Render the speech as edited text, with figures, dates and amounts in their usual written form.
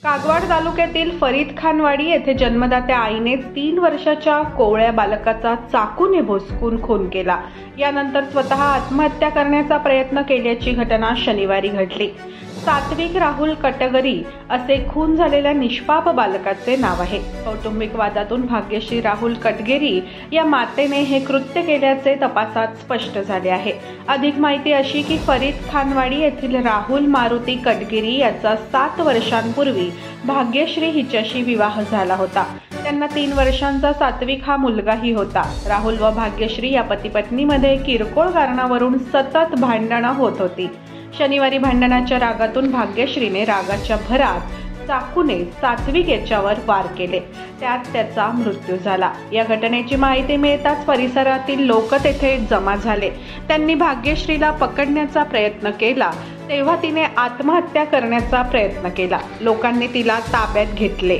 कागवाड तालुक्यातील फरीद खानवाडी येथे जन्मदात्या आईने 3 वर्षाच्या कोवळ्या बालकाचा चाकूने भोसकून खून केला। यानंतर स्वतः आत्महत्या करण्याचा प्रयत्न केल्याची घटना शनिवारी घडली। सात्विक राहुल कटगरी असे खून झालेल्या निष्पाप बालकाचे नाव आहे। कौटुंबिक वादातून भाग्यश्री राहुल कटगेरी या मातेने हे कृत्य केल्याचे तपासात स्पष्ट झाले आहे। अधिक माहिती अशी की फरीद खानवाडी येथील राहुल मारुती कटगेरी याचा 7 वर्षांपूर्वी भाग्यश्री हिच्याशी विवाह झाला होता। त्यांना 3 वर्षांचा सात्विक हा मुलगाही होता। राहुल व भाग्यश्री या पती पत्नीमध्ये किरकोळ कारणावरून सतत भांडणं होत होती। शनिवारी भांडणाच्या रागातून भाग्यश्रीने रागाच्या भरात चाकूने सात्विक याच्यावर वार केले, त्यात त्याचा मृत्यू झाला। या घटनेची माहिती मिळताच परिसरातील लोक तेथे जमा झाले। त्यांनी भाग्यश्रीला पकडण्याचा प्रयत्न केला तेव्हा तिने आत्महत्या करण्याचा प्रयत्न केला। लोकांनी तिला ताब्यात घेतले।